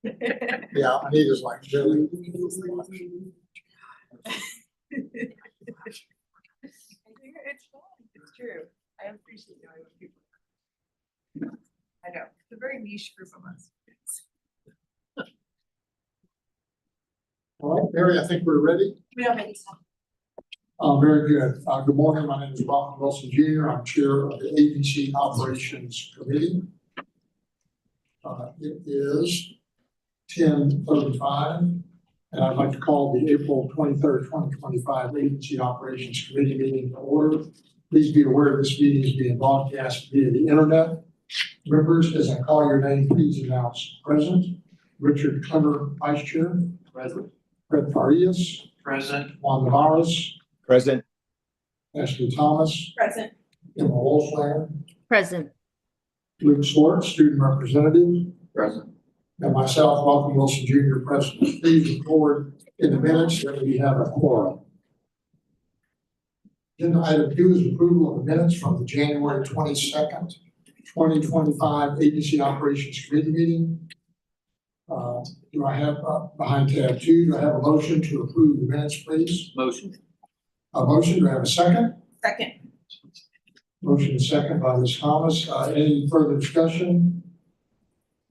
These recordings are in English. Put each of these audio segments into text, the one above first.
Yeah, Anita's like, really? It's fun. It's true. I appreciate knowing what people. I know it's a very niche group of us. All right, Mary, I think we're ready. We don't make it sound. Very good. Good morning. My name is Robert Wilson Jr. I'm chair of the ABC Operations Committee. It is 10:35, and I'd like to call the April 23rd, 2025 Agency Operations Committee meeting to order. Please be aware this meeting is being broadcast via the internet. Members, as I call your name, please announce present. Richard Clemmer, Vice Chair. Present. Fred Farias. Present. Juan Navarez. Present. Ashley Thomas. Present. Emma Wolfland. Present. Luke Swartz, student representative. Present. And myself, Malcolm Wilson Jr., president. Please record in the minutes that we have a quorum. Agenda item 2 is approval of the minutes from the January 22nd, 2025 Agency Operations Committee meeting. Do I have, behind tab 2, do I have a motion to approve the minutes, please? Motion. A motion, do I have a second? Second. Motion is second by Ms. Thomas. Any further discussion?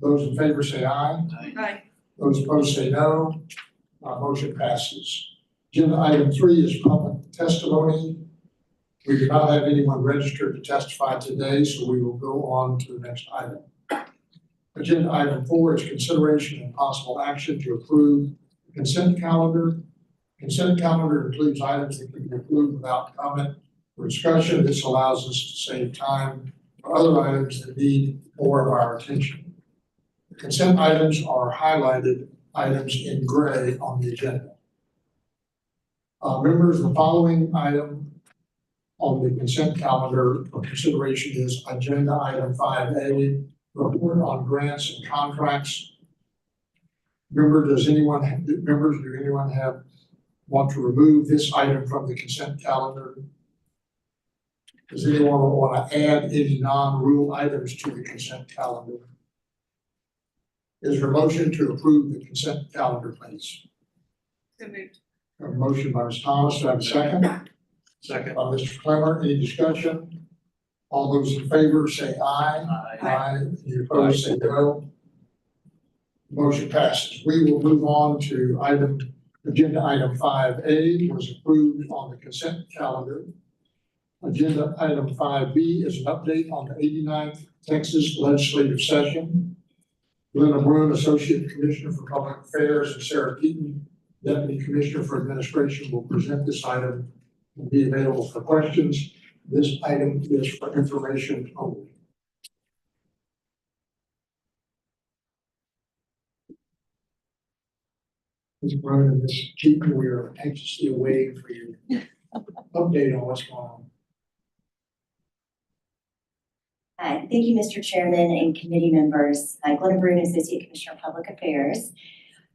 Those in favor say aye. Aye. Those opposed say no. Motion passes. Agenda item 3 is public testimony. We do not have anyone registered to testify today, so we will go on to the next item. Agenda item 4 is consideration and possible action to approve the consent calendar. Consent calendar includes items that can be approved without comment or discussion. This allows us to save time for other items that need more of our attention. The consent items are highlighted items in gray on the agenda. Members, the following item on the consent calendar for consideration is agenda item 5A, report on grants and contracts. Members, do anyone want to remove this item from the consent calendar? Does anyone want to add any non-rule items to the consent calendar? Is there a motion to approve the consent calendar, please? So moved. A motion by Ms. Thomas, do I have a second? Second. By Mr. Clemmer, any discussion? All those in favor say aye. Aye. Any opposed say no. Motion passes. We will move on to agenda item 5A was approved on the consent calendar. Agenda item 5B is an update on the 89th Texas legislative session. Glenna Bruin, Associate Commissioner for Public Affairs, and Sarah Keaton, Deputy Commissioner for Administration, will present this item and be available for questions. This item is for information only. Ms. Bruin and Ms. Keaton, we are anxiously awaiting for your update on what's going on. Thank you, Mr. Chairman and committee members. Glenna Bruin, Associate Commissioner of Public Affairs.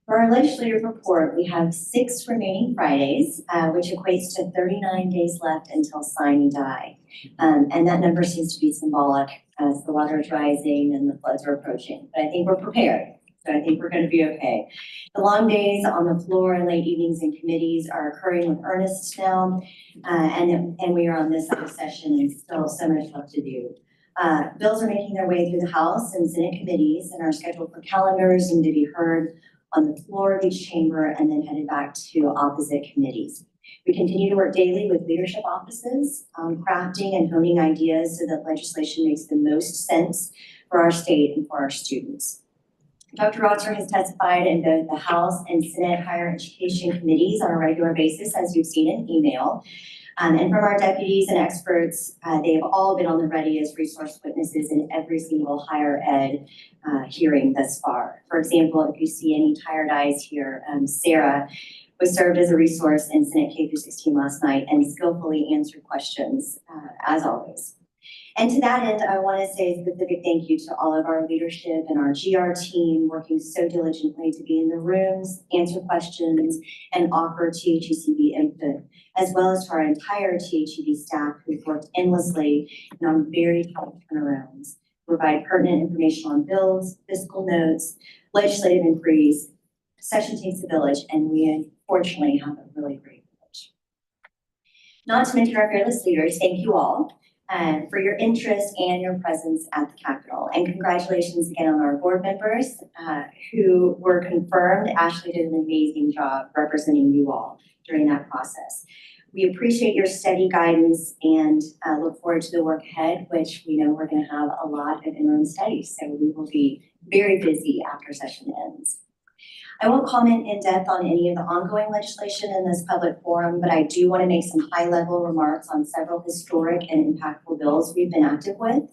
For our legislative report, we have 6 remaining Fridays, which equates to 39 days left until sign die. And that number seems to be symbolic as the water is rising and the floods are approaching. But I think we're prepared, so I think we're going to be okay. The long days on the floor and late evenings in committees are occurring with earnest now, and we are on this side of session and still so much left to do. Bills are making their way through the House and Senate committees and are scheduled for calendars and to be heard on the floor of each chamber and then headed back to opposite committees. We continue to work daily with leadership offices, crafting and honing ideas so that legislation makes the most sense for our state and for our students. Dr. Rotzer has testified in both the House and Senate Higher Education committees on a regular basis, as you've seen in email. And from our deputies and experts, they have all been on the ready as resource witnesses in every single higher ed hearing thus far. For example, if you see any tired eyes here, Sarah was served as a resource in Senate K-16 last night and skillfully answered questions, as always. And to that end, I want to say a specific thank you to all of our leadership and our GR team working so diligently to be in the rooms, answer questions, and offer THECB input, as well as to our entire THEB staff who've worked endlessly and on very tough turnarounds. provide pertinent information on bills, fiscal notes, legislative inquiries. Session takes a village, and we unfortunately have a really great village. Not to mention our fearless leaders, thank you all for your interest and your presence at the Capitol. And congratulations again on our board members who were confirmed. Ashley did an amazing job representing you all during that process. We appreciate your steady guidance and look forward to the work ahead, which we know we're going to have a lot of interim studies. So we will be very busy after session ends. I won't comment in depth on any of the ongoing legislation in this public forum, but I do want to make some high-level remarks on several historic and impactful bills we've been active with.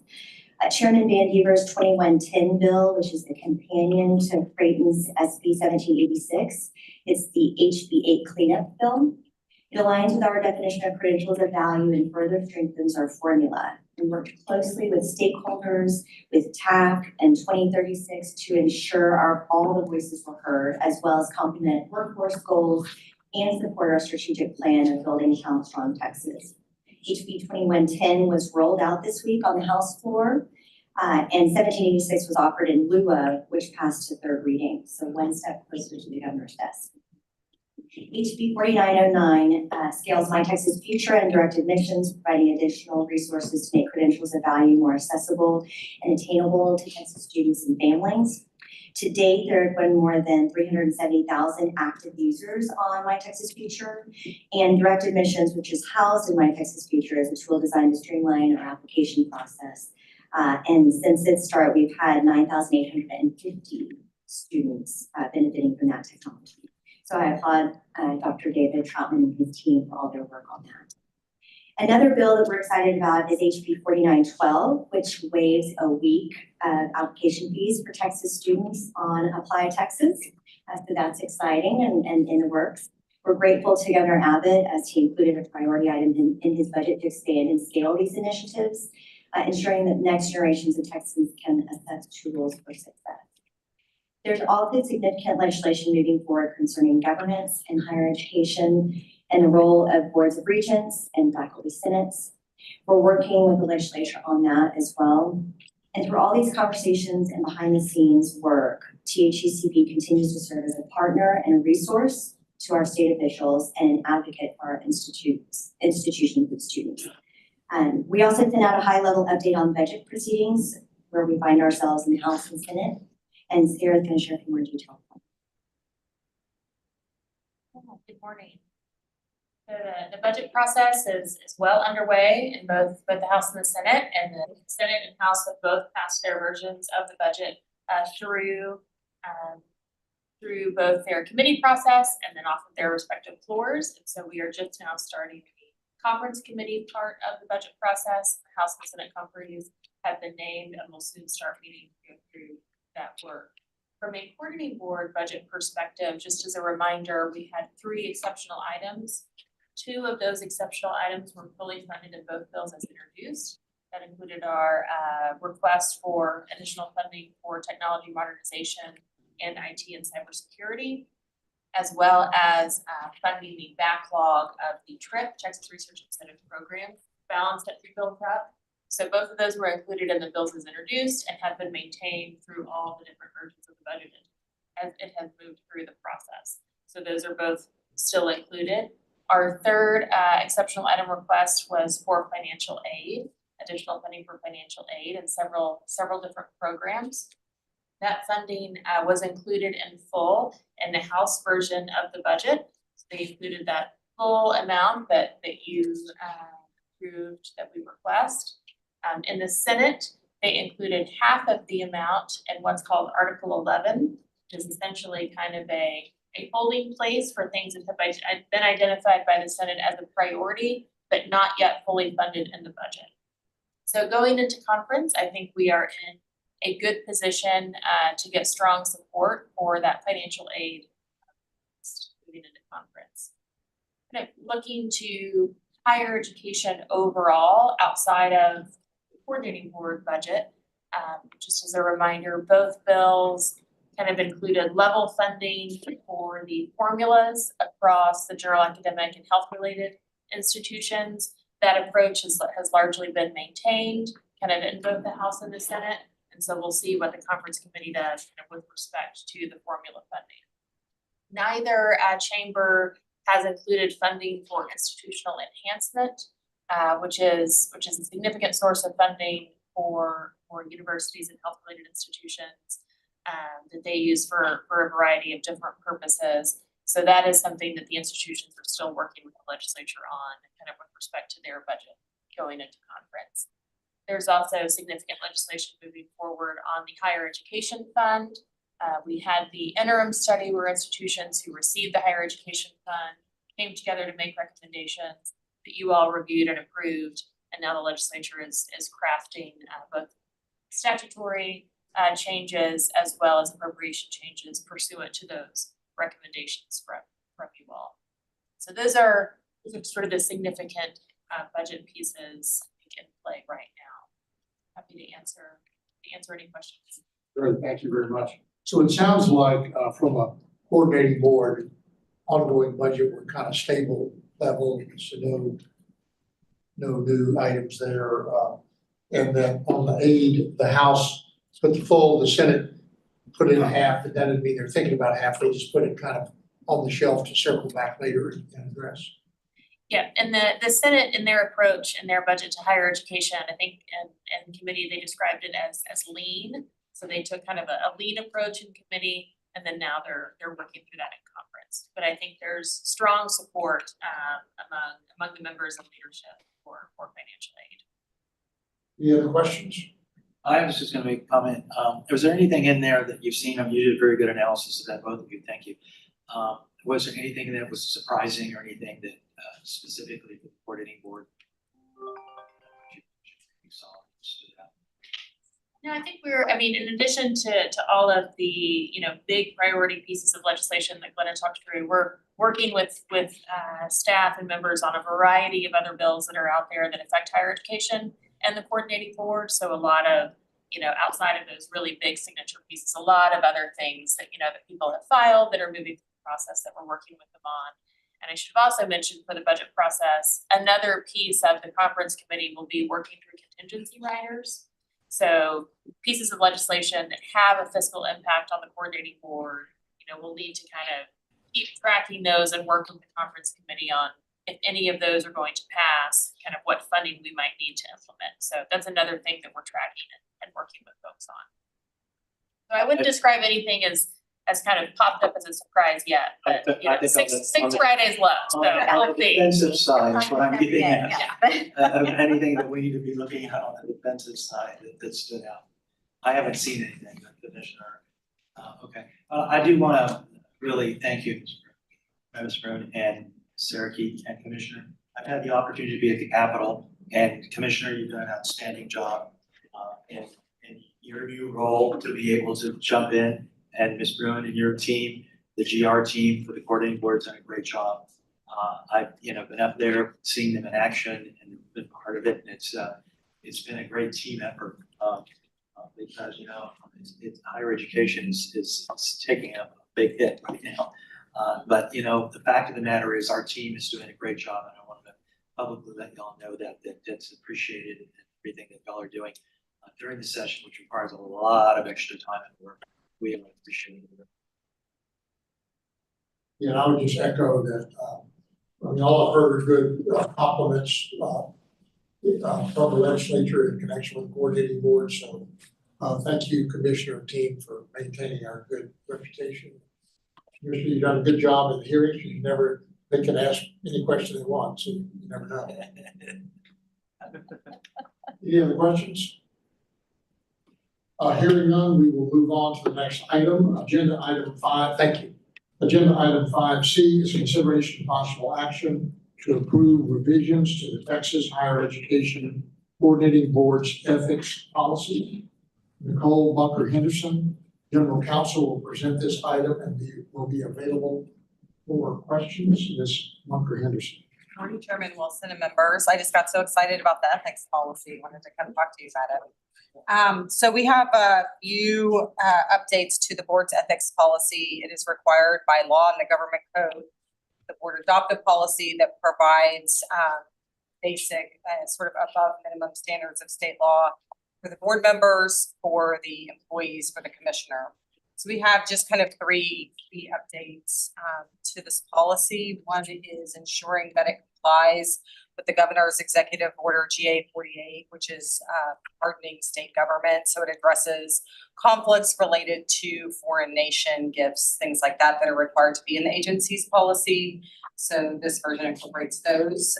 Chairman Van Deaver's 2110 bill, which is the companion to Creighton's SB 1786. It's the HB8 cleanup bill. It aligns with our definition of credentials of value and further strengthens our formula. We worked closely with stakeholders, with TAC and 2036 to ensure all the voices were heard, as well as complement workforce goals and support our strategic plan of building Talent Strong Texas. HB 2110 was rolled out this week on the House floor, and 1786 was offered in lieu of, which passed to third reading. So one step closer to the governor's desk. HB 4909 scales My Texas Future and direct admissions, providing additional resources to make credentials of value more accessible and attainable to Texas students and families. To date, there have been more than 370,000 active users on My Texas Future, and direct admissions, which is housed in My Texas Future, is a tool designed to streamline our application process. And since its start, we've had 9,850 students benefiting from that technology. So I applaud Dr. David Troutman and his team for all their work on that. Another bill that we're excited about is HB 4912, which waives a week of application fees for Texas students on Apply Texas. So that's exciting and in the works. We're grateful to Governor Abbott as he included a priority item in his budget to expand and scale these initiatives, ensuring that next generations of Texans can assess tools for success. There's also significant legislation moving forward concerning governance and higher education and the role of boards of regents and faculty senates. We're working with the legislature on that as well. And through all these conversations and behind the scenes work, THUCB continues to serve as a partner and a resource to our state officials and an advocate for our institutions and students. We also sent out a high-level update on budget proceedings where we find ourselves in the House and Senate. And Sarah's going to share a few more details. Good morning. The budget process is well underway in both the House and the Senate, and the Senate and House have both passed their versions of the budget through both their committee process and then off of their respective floors. And so we are just now starting the conference committee part of the budget process. The House and Senate conferees have been named and will soon start meeting to go through that work. From a coordinating board budget perspective, just as a reminder, we had 3 exceptional items. 2 of those exceptional items were fully funded in both bills as introduced. That included our request for additional funding for technology modernization and IT and cybersecurity, as well as funding the backlog of the TRIP, Texas Research Incentive Program, balance that we built up. So both of those were included in the bills as introduced and have been maintained through all the different versions of the budget as it has moved through the process. So those are both still included. Our third exceptional item request was for financial aid, additional funding for financial aid and several different programs. That funding was included in full in the House version of the budget. So they included that full amount that you approved that we request. In the Senate, they included half of the amount in what's called Article 11, which is essentially kind of a holding place for things that have been identified by the Senate as a priority, but not yet fully funded in the budget. So going into conference, I think we are in a good position to get strong support for that financial aid moving into conference. Kind of looking to higher education overall outside of the coordinating board budget, just as a reminder, both bills kind of included level funding for the formulas across the general academic and health related institutions. That approach has largely been maintained kind of in both the House and the Senate. And so we'll see what the conference committee does kind of with respect to the formula funding. Neither chamber has included funding for institutional enhancement, which is a significant source of funding for universities and health-related institutions that they use for a variety of different purposes. So that is something that the institutions are still working with the legislature on, kind of with respect to their budget going into conference. There's also significant legislation moving forward on the higher education fund. We had the interim study where institutions who received the higher education fund came together to make recommendations that you all reviewed and approved. And now the legislature is crafting both statutory changes as well as appropriation changes pursuant to those recommendations from you all. So those are sort of the significant budget pieces in play right now. Happy to answer any questions. Great, thank you very much. So it sounds like from a coordinating board, ongoing budget, we're kind of stable level, so no new items there. And then on the aid, the House put the full, the Senate put in a half, but that would mean they're thinking about half, they just put it kind of on the shelf to circle back later and address. Yeah, and the Senate in their approach and their budget to higher education, I think in committee, they described it as lean. So they took kind of a lean approach in committee, and then now they're working through that in conference. But I think there's strong support among the members of leadership for financial aid. Any other questions? I was just gonna make a comment. Was there anything in there that you've seen? You did a very good analysis of that, both of you, thank you. Was there anything that was surprising or anything that specifically the coordinating board you saw stood out? No, I think in addition to all of the, big priority pieces of legislation that Glenna talked through, we're working with staff and members on a variety of other bills that are out there that affect higher education and the coordinating board. So a lot of, outside of those really big signature pieces, a lot of other things that, that people have filed that are moving through the process that we're working with them on. And I should have also mentioned for the budget process, another piece of the conference committee will be working through contingency riders. So pieces of legislation that have a fiscal impact on the coordinating board, we'll need to kind of keep tracking those and work with the conference committee on if any of those are going to pass, kind of what funding we might need to implement. So that's another thing that we're tracking and working with folks on. So I wouldn't describe anything as kind of popped up as a surprise yet, but six Fridays left, so On the we'll see. defensive side, is what I'm getting at. Yeah. Of anything that we need to be looking at on the defensive side that stood out. I haven't seen anything, Commissioner. Okay, I do want to really thank you, Ms. Brown and Sarah Keith and Commissioner. I've had the opportunity to be at the Capitol, and Commissioner, you've done an outstanding job in your new role to be able to jump in. And Ms. Bruin and your team, the GR team for the coordinating board's done a great job. I've been up there, seeing them in action and been part of it, and it's been a great team effort. Because higher education is taking a big hit right now. But the fact of the matter is our team is doing a great job, and I want to publicly let y'all know that's appreciated and everything that y'all are doing during the session, which requires a lot of extra time and work. We appreciate it. Yeah, and I would just echo that, all I've heard are good compliments from the legislature in connection with the coordinating board. So thank you, Commissioner and team, for maintaining our good reputation. Commissioner, you've done a good job in the hearings. They can ask any question they want, so you never know. Any other questions? Hearing none, we will move on to the next item, agenda item 5. Thank you. Agenda item 5C is consideration of possible action to approve revisions to the Texas Higher Education Coordinating Board's ethics policy. Nicole Bunker Henderson, General Counsel, will present this item and will be available for questions. Ms. Bunker Henderson. Morning, Chairman Wilson and members. I just got so excited about the ethics policy. Wanted to come talk to you about it. So we have a few updates to the board's ethics policy. It is required by law and the government code. The board adopted policy that provides basic sort of above minimum standards of state law for the board members, for the employees, for the commissioner. So we have just kind of three key updates to this policy. One is ensuring that it complies with the governor's executive order GA 48, which is hardening state government. So it addresses conflicts related to foreign nation gifts, things like that, that are required to be in the agency's policy. So this version incorporates those.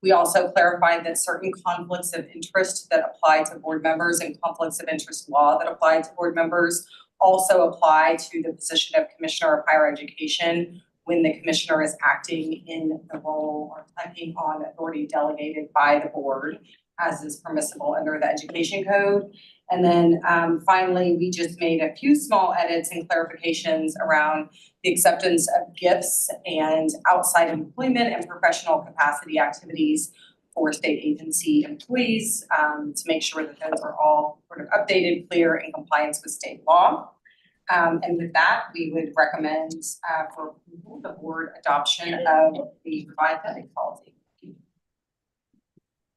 We also clarified that certain conflicts of interest that apply to board members and conflicts of interest law that apply to board members also apply to the position of Commissioner of Higher Education when the commissioner is acting in the role or acting on authority delegated by the board, as is permissible under the Education Code. And then finally, we just made a few small edits and clarifications around the acceptance of gifts and outside employment and professional capacity activities for state agency employees to make sure that those are all sort of updated, clear, in compliance with state law. And with that, we would recommend for approval the board adoption of the revised ethics policy.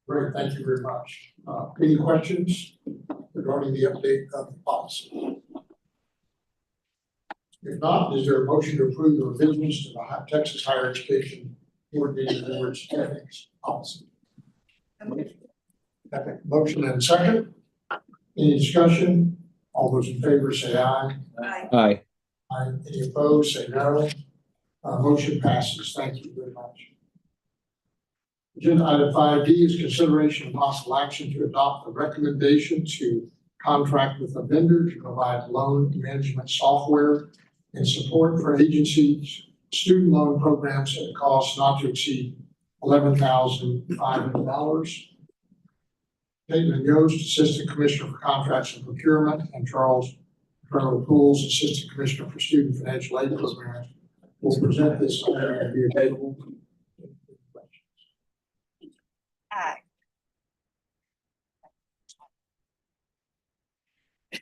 Great, thank you very much. Any questions regarding the update of the policy? If not, is there a motion to approve the revisions to the Texas Higher Education Coordinating Board's ethics policy? Okay, motion and second. Any discussion? All those in favor say aye. Aye. Aye. Any opposed, say no. Motion passes. Thank you very much. Agenda item 5D is consideration of possible action to adopt a recommendation to contract with a vendor to provide loan management software and support for agencies' student loan programs at a cost not to exceed $11,500. Caitlin Yost, Assistant Commissioner for Contracts and Procurement, and Charles Pools, Assistant Commissioner for Student Financial Aid Programs, will present this item and be available.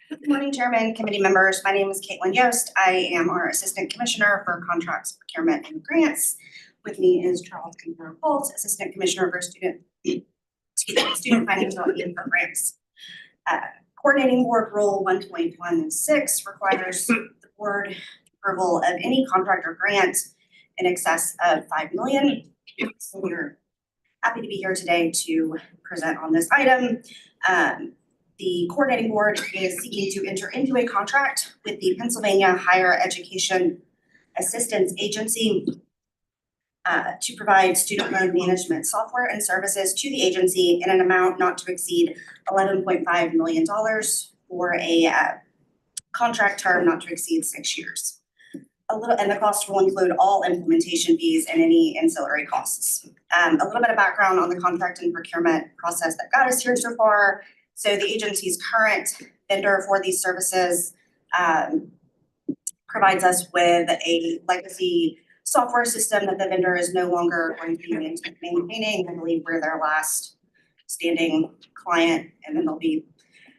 Good morning, Chairman, committee members. My name is Caitlin Yost. I am our Assistant Commissioner for Contracts, Procurement, and Grants. With me is Charles Pools, Assistant Commissioner for Student Financial Aid Programs. Coordinating Board Rule 1.16 requires the board approval of any contract or grant in excess of $5 million. So we're happy to be here today to present on this item. The coordinating board is seeking to enter into a contract with the Pennsylvania Higher Education Assistance Agency to provide student loan management software and services to the agency in an amount not to exceed $11.5 million for a contract term not to exceed 6 years. And the cost will include all implementation fees and any ancillary costs. A little bit of background on the contract and procurement process that got us here so far. So the agency's current vendor for these services provides us with a legacy software system that the vendor is no longer going to be maintaining. I believe we're their last standing client, and then they'll be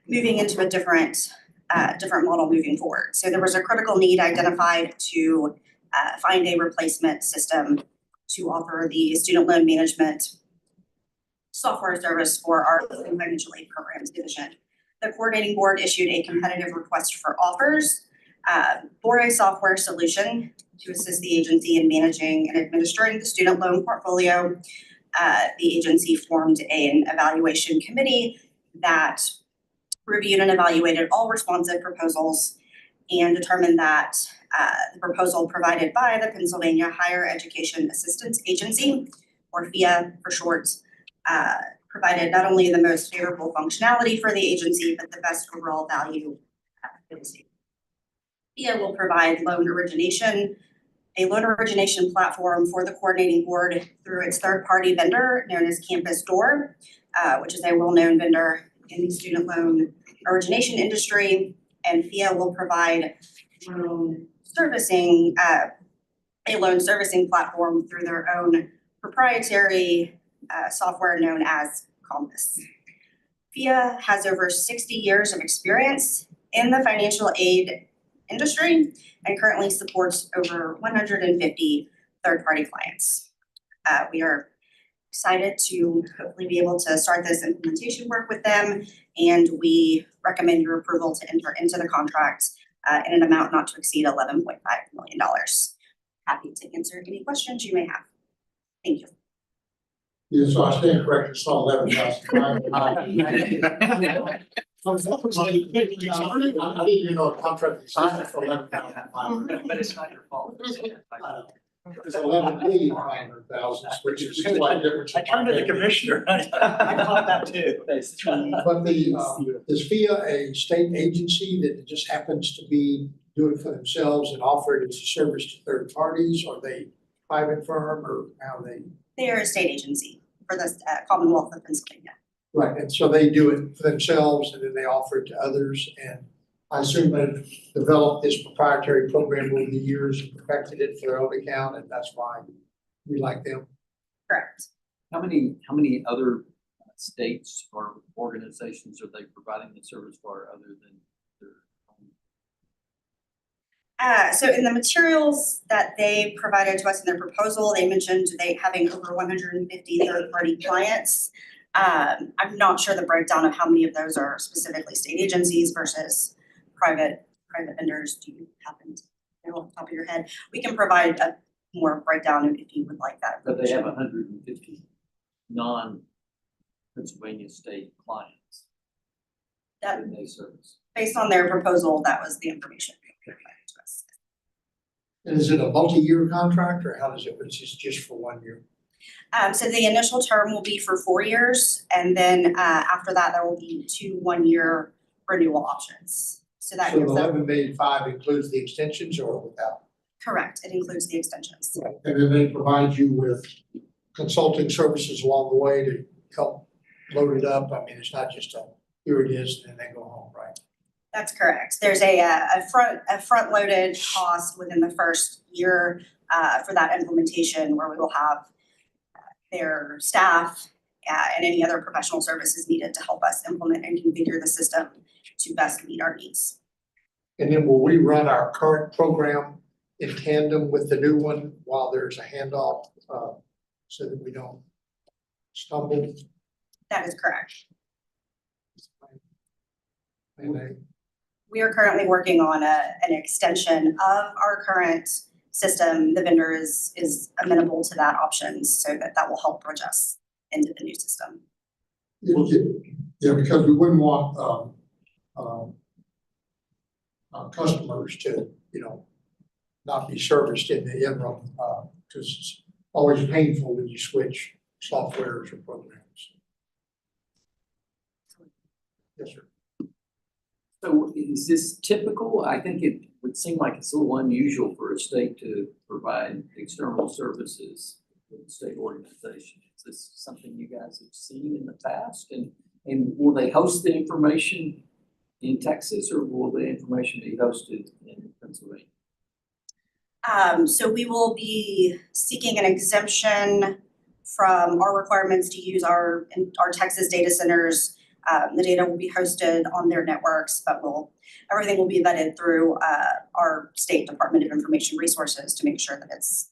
moving into a different model moving forward. So there was a critical need identified to find a replacement system to offer the student loan management software service for our financial aid programs division. The coordinating board issued a competitive request for offers for a software solution to assist the agency in managing and administering the student loan portfolio. The agency formed an evaluation committee that reviewed and evaluated all responsive proposals and determined that the proposal provided by the Pennsylvania Higher Education Assistance Agency, or FIA for short, provided not only the most favorable functionality for the agency, but the best overall value for the state. FIA will provide a loan origination platform for the coordinating board through its third-party vendor known as Campus Door, which is a well-known vendor in the student loan origination industry. And FIA will provide a loan servicing platform through their own proprietary software known as Compass. FIA has over 60 years of experience in the financial aid industry and currently supports over 150 third-party clients. We are excited to hopefully be able to start this implementation work with them. And we recommend your approval to enter into the contract in an amount not to exceed $11.5 million. Happy to answer any questions you may have. Thank you. Yeah, so I stand corrected, it's not 11,500. I didn't know a contract existed for 11,500. But it's not your fault. It's 11,500,000, which is quite different. I turned to the commissioner. I caught that too. But is FIA a state agency that just happens to be doing it for themselves and offer it as a service to third parties? Are they a private firm or how they? They are a state agency for the Commonwealth of Pennsylvania. Right, and so they do it for themselves and then they offer it to others, and I assume they've developed this proprietary program over the years and perfected it for their own account, and that's why we like them. Correct. How many other states or organizations are they providing the service for other than their own? So in the materials that they provided to us in their proposal, they mentioned they having over 150 third-party clients. I'm not sure the breakdown of how many of those are specifically state agencies versus private vendors. Do you happen to know off the top of your head? We can provide a more breakdown if you would like that. But they have 150 non-Pennsylvania state clients That, that they service. based on their proposal, that was the information they provided to us. And is it a multi-year contract or how does it, it's just for 1 year? So the initial term will be for 4 years, and then after that, there will be 2 one-year renewal options. So that So the gives them, 11,500,000 includes the extensions or without? correct, it includes the extensions. Right. And then they provide you with consulting services along the way to help load it up. I mean, it's not just here it is and then they go home, right? That's correct. There's a front-loaded cost within the first year for that implementation where we will have their staff and any other professional services needed to help us implement and configure the system to best meet our needs. And then will we run our current program in tandem with the new one while there's a handoff, so that we don't stumble? That is correct. And We are currently working on an extension of our current system. The vendor is amenable to that option so that will help bridge us into the new system. yeah, because we wouldn't want, customers to, not be serviced in the interim, because it's always painful when you switch softwares or programs. Yes, sir. So is this typical? I think it would seem like it's a little unusual for a state to provide external services with a state organization. Is this something you guys have seen in the past? And will they host the information in Texas or will the information be hosted in Pennsylvania? So we will be seeking an exemption from our requirements to use our Texas data centers. The data will be hosted on their networks, but everything will be vetted through our State Department of Information Resources to make sure that it's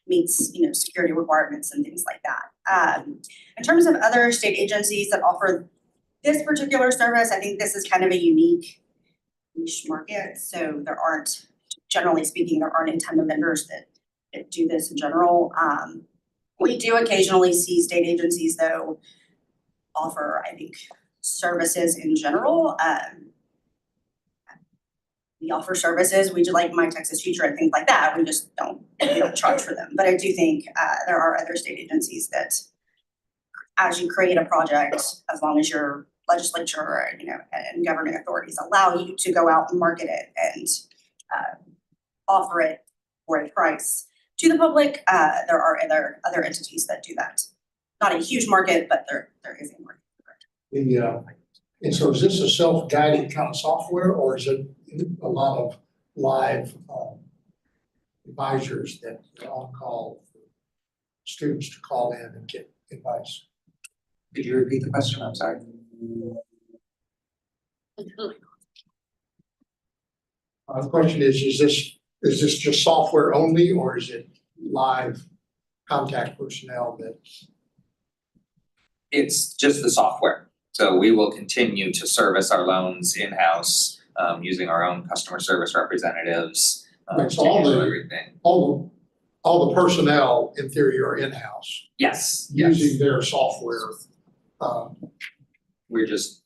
meets security requirements and things like that. In terms of other state agencies that offer this particular service, I think this is kind of a unique niche market. So generally speaking, there aren't a ton of vendors that do this in general. We do occasionally see state agencies though offer, I think, services in general. We offer services, we do like My Texas Future and things like that. We just don't charge for them. But I do think there are other state agencies that as you create a project, as long as your legislature, and governing authorities allow you to go out and market it and offer it for a price to the public, there are other entities that do that. Not a huge market, but there is a market. And so is this a self-guided kind of software or is it a lot of live advisors that are on call for students to call in and get advice? Could you repeat the question? I'm sorry. The question is this just software only or is it live contact personnel that It's just the software. So we will continue to service our loans in-house, using our own customer service representatives, Right, to so all handle the- everything. All the personnel in theory are in-house, Yes, using yes. their software. We're just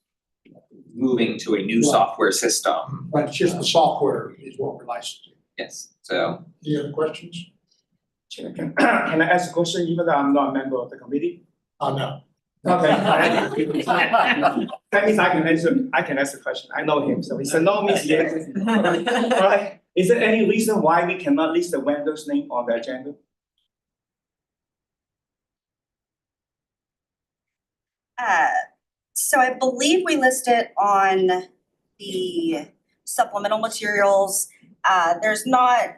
moving to a new Right. software system. But it's just the software is what we're licensing. Yes, so Any other questions? Chair, can I ask a question even though I'm not a member of the committee? No. Okay. That means I can answer the question. I know him, so he said no means yes. Alright, is there any reason why we cannot list the vendor's name on the agenda? So I believe we list it on the supplemental materials. There's not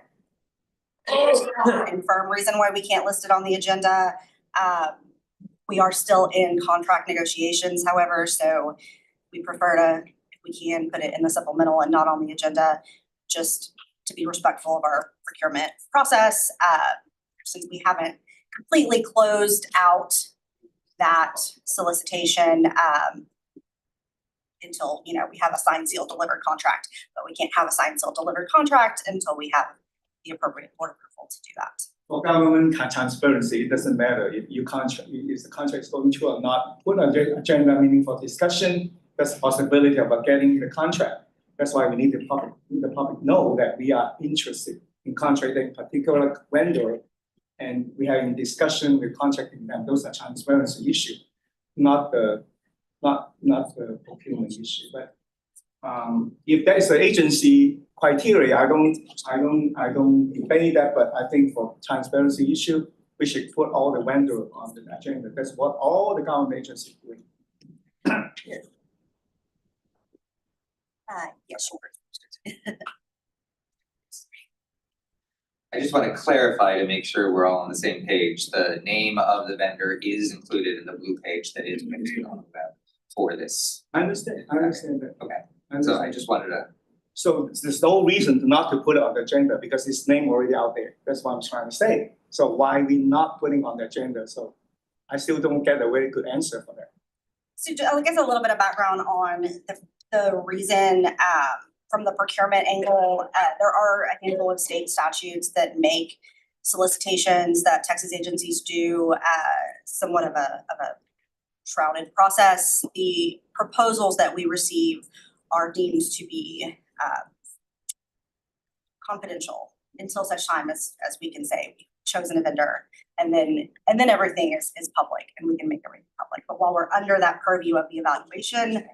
a firm reason why we can't list it on the agenda. We are still in contract negotiations, however, so we prefer to, if we can, put it in the supplemental and not on the agenda, just to be respectful of our procurement process. Since we haven't completely closed out that solicitation, until, we have a signed, sealed, delivered contract, but we can't have a signed, sealed, delivered contract until we have the appropriate board approval to do that. For government transparency, it doesn't matter if the contract is going to or not, put on the agenda meaning for discussion, there's a possibility of getting the contract. That's why we need the public know that we are interested in contracting a particular vendor. And we are in discussion with contracting them. Those are transparency issue, not the procurement issue. But if there is an agency criteria, I don't debate that. But I think for transparency issue, we should put all the vendor on the agenda. That's what all the government agencies do. Yes, sure. I just want to clarify to make sure we're all on the same page. The name of the vendor is included in the blue page that is posted on the web for this. I understand that. Okay. I So I understand. just wanted to, So there's no reason not to put it on the agenda because his name already out there. That's what I'm trying to say. So why we not putting on the agenda? So I still don't get a very good answer for that. So I guess a little bit of background on the reason, from the procurement angle, there are a handful of state statutes that make solicitations that Texas agencies do, somewhat of a shrouded process. The proposals that we receive are deemed to be, confidential until such time as we can say we've chosen a vendor, and then everything is public and we can make everything public. But while we're under that purview of the evaluation,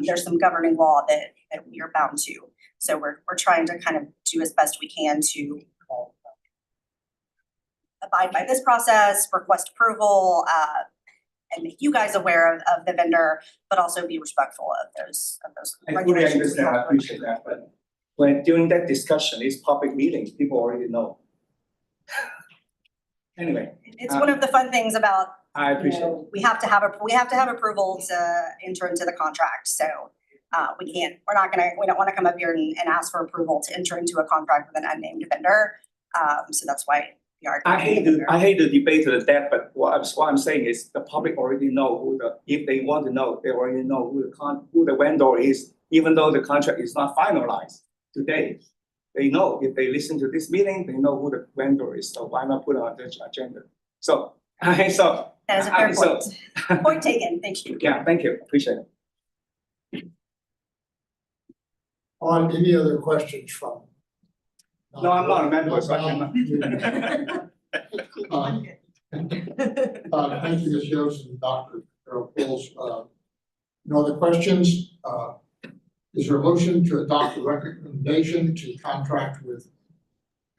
there's some governing law that we are bound to. So we're trying to kind of do as best we can to abide by this process, request approval, and make you guys aware of the vendor, but also be respectful of those I fully regulations. understand, I appreciate that, but when during that discussion, it's public meeting, people already know. Anyway, It's one of the fun things about, I appreciate it. we have to have approval to enter into the contract, so we don't wanna come up here and ask for approval to enter into a contract with an unnamed vendor. So that's why we are. I hate to debate to the death, but what I'm saying is the public already know if they want to know, they already know who the vendor is, even though the contract is not finalized today. They know if they listen to this meeting, they know who the vendor is, so why not put it on the agenda? So, That is a fair point. Point taken, thank you. Yeah, thank you, appreciate it. On any other questions from? No, I'm not a member, so I cannot. Thank you, Ms. Yost and Dr. Carol Pills. No other questions? Is there a motion to adopt the recommendation to contract with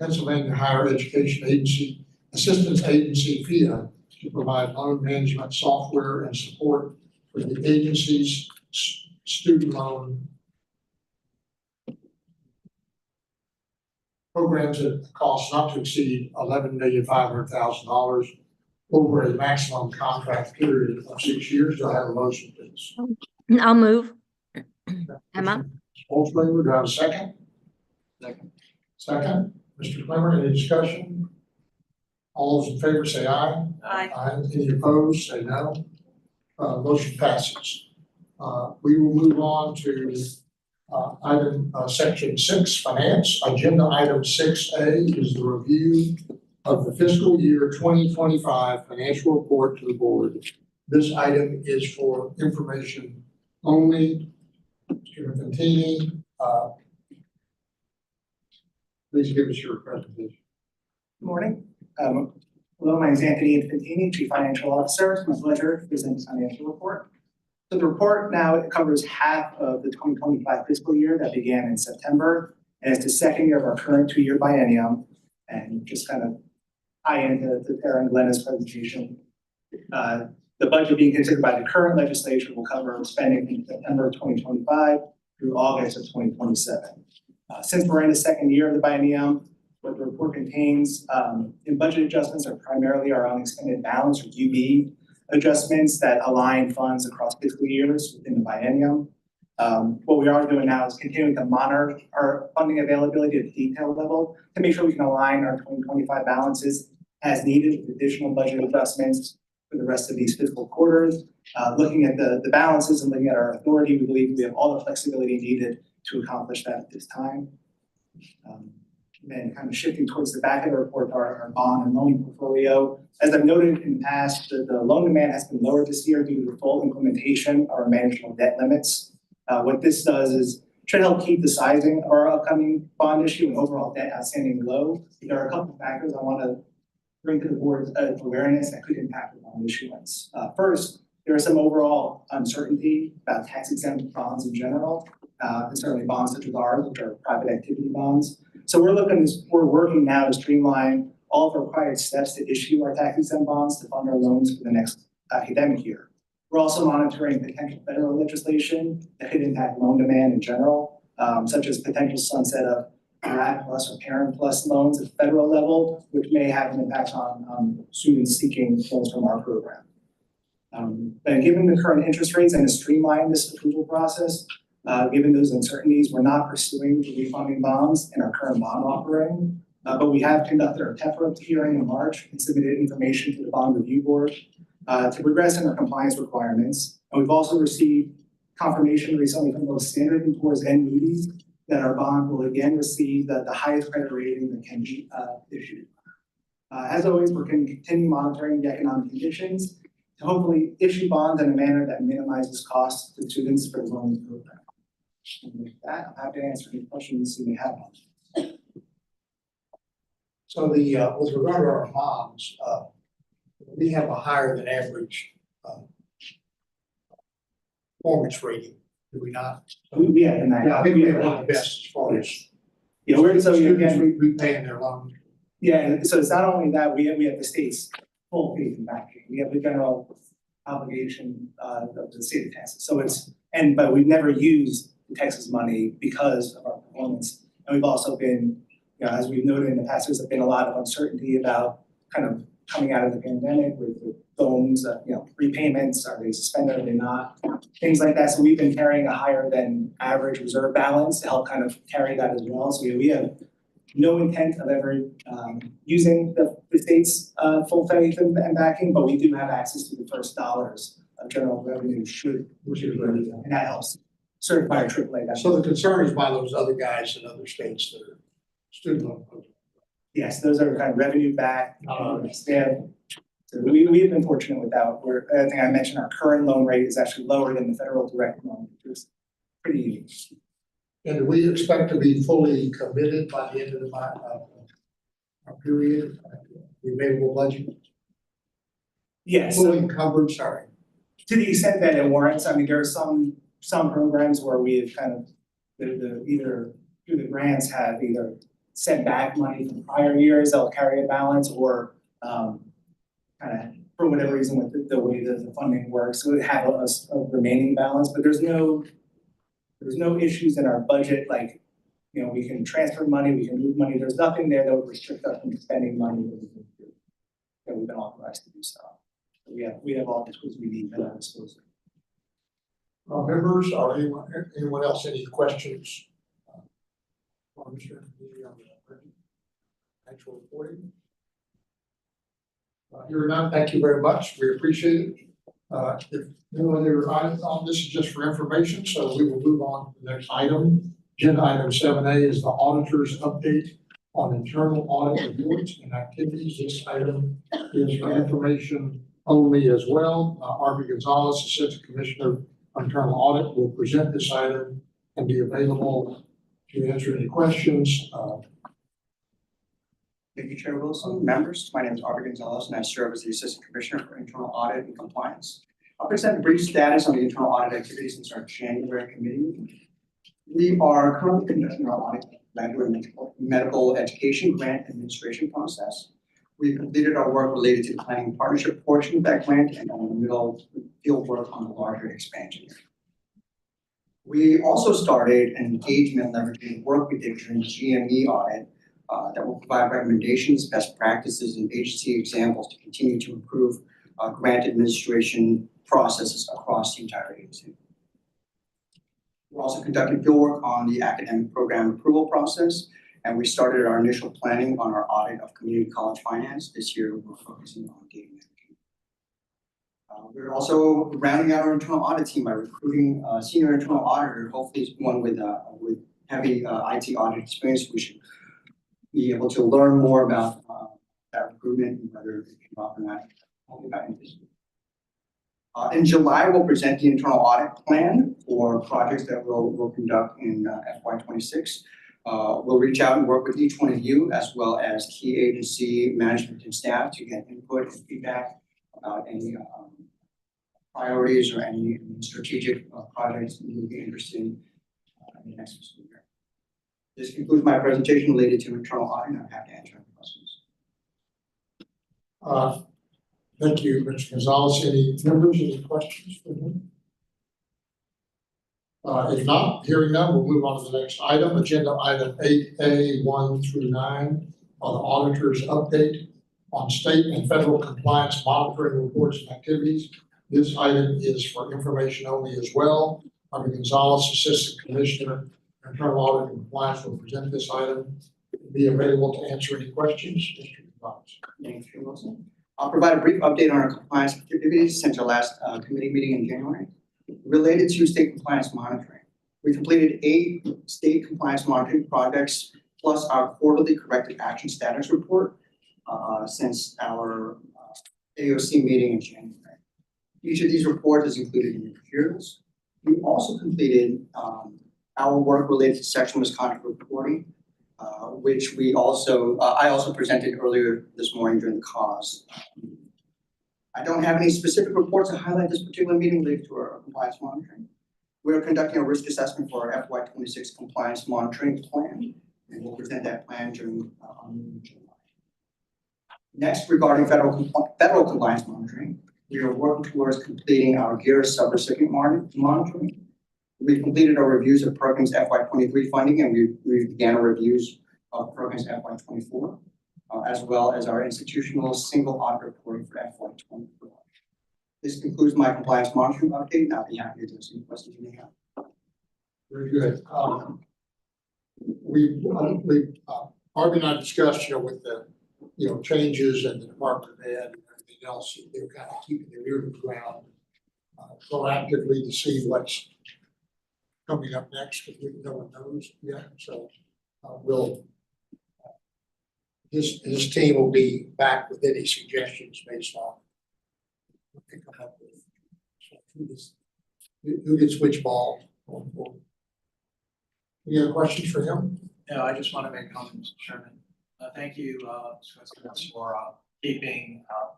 Pennsylvania Higher Education Agency, Assistance Agency, FIA, to provide loan management software and support for the agency's student loan programs at a cost not to exceed $11,500,000 over a maximum contract period of 6 years? Do I have a motion, please? I'll move. Emma? Holtzberger, do I have a second? Second. Second, Mr. Clemmer, any discussion? All those in favor say aye. Aye. Aye. Any opposed, say no. Motion passes. We will move on to section 6, finance. Agenda item 6A is the review of the fiscal year 2025 financial report to the board. This item is for information only. Mr. Fantini, please give us your presentation. Good morning. Hello, my name is Anthony Infantini, Chief Financial Officer. It's my pleasure to present this financial report. So the report now it covers half of the 2025 fiscal year that began in September, and it's the second year of our current 2-year biennium. And just kind of tie into Tara and Glenna's presentation. The budget being considered by the current legislation will cover spending from September 2025 through August of 2027. Since we're in the second year of the biennium, what the report contains in budget adjustments are primarily our unexpended balance or UB adjustments that align funds across fiscal years within the biennium. What we are doing now is continuing to monitor our funding availability at the detail level to make sure we can align our 2025 balances as needed with additional budget adjustments for the rest of these fiscal quarters. Looking at the balances and looking at our authority, we believe we have all the flexibility needed to accomplish that at this time. Then kind of shifting towards the back of the report, our bond and loan portfolio. As I've noted in the past, the loan demand has been lower this year due to the full implementation of our manageable debt limits. What this does is try to help keep the sizing of our upcoming bond issue and overall debt outstanding low. There are a couple of factors I want to bring to the board's awareness that could impact the bond issuance. First, there is some overall uncertainty about tax exempt bonds in general, and certainly bonds such as ours, which are private activity bonds. So we're working now to streamline all of the required steps to issue our tax exempt bonds to fund our loans for the next academic year. We're also monitoring potential federal legislation that could impact loan demand in general, such as potential sunset of Grad Plus or Parent Plus loans at the federal level, which may have an impact on students seeking loans from our program. And given the current interest rates and to streamline this approval process, given those uncertainties, we're not pursuing the refunding bonds in our current bond offering, but we have conducted our TEFRA hearing in March and submitted information to the Bond Review Board to progress in our compliance requirements. And we've also received confirmation recently from both Standard & Poor's and Moody's that our bond will again receive the highest credit rating that can be issued. As always, we're going to continue monitoring the economic conditions to hopefully issue bonds in a manner that minimizes costs to students for the loan program. And with that, I'm happy to answer any questions you may have. So with regard to our bonds, we have a higher than average performance rating, do we not? We have, Yeah, I think we have one of the best as far as we're so students again, repaying their loans. yeah, and so it's not only that we have the state's full faith and backing. We have the general obligation of the state of Texas. So but we've never used the Texas money because of our performance. And we've also been, as we've noted in the past, there's been a lot of uncertainty about kind of coming out of the pandemic with loans, repayments, are they suspended, are they not, things like that. So we've been carrying a higher than average reserve balance to help kind of carry that as well. So we have no intent of ever using the state's full faith and backing, but we do have access to the first dollars of general revenue and that helps certify a AAA. So the concern is by those other guys in other states that are student loan programs. Yes, those are kind of revenue backed. So we have been fortunate with that. I think I mentioned our current loan rate is actually lower than the federal direct loan, which is pretty unique. And do we expect to be fully committed by the end of the our period, the available budget? Yes. Fully encumbered, sorry. To the extent that it warrants, I mean, there are some programs where we have kind of either through the grants have either sent back money from prior years that'll carry a balance or kind of for whatever reason with the way that the funding works, so it have a remaining balance, but there's no issues in our budget, like, we can transfer money, we can move money, there's nothing there that would restrict us from spending money that we've been authorized to do so. We have all the tools we need at our disposal. Members or anyone else, any questions? Actual reporting. You're none, thank you very much. We appreciate it. If no other items on this is just for information, so we will move on to the next item. Agenda item 7A is the auditor's update on internal audit reports and activities. This item is for information only as well. Arby Gonzalez, Assistant Commissioner of Internal Audit, will present this item and be available to answer any questions. Thank you, Chair Wilson. Members, my name is Arby Gonzalez, and I serve as the Assistant Commissioner for Internal Audit and Compliance. I'll present a brief status on the internal audit activities since our January committee meeting. We are currently conducting our audit medical education grant administration process. We completed our work related to the planning and partnership portion of that grant and on the middle field work on the larger expansion. We also started an engagement leveraging work we did during the GME audit that will provide recommendations, best practices, and agency examples to continue to improve grant administration processes across the entire agency. We're also conducting field work on the academic program approval process, and we started our initial planning on our audit of community college finance. This year, we're focusing on data management. We're also rounding out our internal audit team by recruiting a senior internal auditor, hopefully one with heavy IT audit experience. We should be able to learn more about that recruitment and whether it came up or not. In July, we'll present the internal audit plan for projects that we'll conduct in FY26. We'll reach out and work with each one of you as well as key agency management and staff to get input and feedback about any priorities or any strategic projects that you'll be interested in the next fiscal year. This concludes my presentation related to internal audit, and I'm happy to answer any questions. Thank you, Mr. Gonzalez. Any members, any questions for him? If not, hearing none, we'll move on to the next item. Agenda item 8A, 1 through 9, on the auditor's update on state and federal compliance monitoring reports and activities. This item is for information only as well. Arby Gonzalez, Assistant Commissioner, Internal Audit and Compliance, will present this item and be available to answer any questions. Mr. Gonzalez. Thank you, Wilson. I'll provide a brief update on our compliance activities since our last committee meeting in January. Related to state compliance monitoring, we completed 8 state compliance monitoring projects plus our quarterly corrective action status report since our AOC meeting in January. Each of these reports is included in your materials. We also completed our work related to sexual misconduct reporting, which we also, I also presented earlier this morning during the cause. I don't have any specific reports to highlight this particular meeting related to our compliance monitoring. We are conducting a risk assessment for our FY26 compliance monitoring plan, and we'll present that plan during our meeting in July. Next, regarding federal compliance monitoring, we are working towards completing our GEAR subrecipient monitoring. We completed our reviews of programs FY23 funding, and we began our reviews of programs FY24, as well as our institutional single audit reporting for FY24. This concludes my compliance monitoring update, and I'll be happy to answer any questions you may have. Very good. Arby and I discussed, with the, changes in the Department of Ed and everything else, they're kind of keeping their ear to the ground proactively to see what's coming up next, because no one knows yet. So his team will be back with any suggestions based on what they come up with. So who gets which ball going forward? Any other questions for him? No, I just want to make a comment, Mr. Chairman. Thank you, for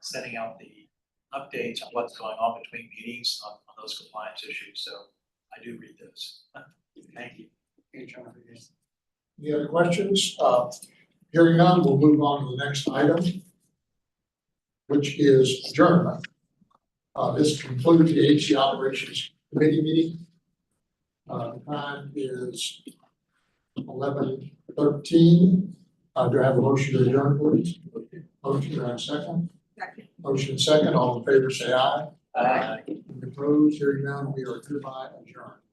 sending out the updates on what's going on between meetings on those compliance issues. So I do read those. Thank you. Any other questions? Hearing none, we'll move on to the next item, which is adjournment. This concludes the AOC Operations Committee meeting. The time is 11:13. Do I have a motion to adjourn, please? Motion, do I have a second? Second. Motion second. All in favor, say aye. Aye. Opposed? Hearing none, we are hereby adjourned.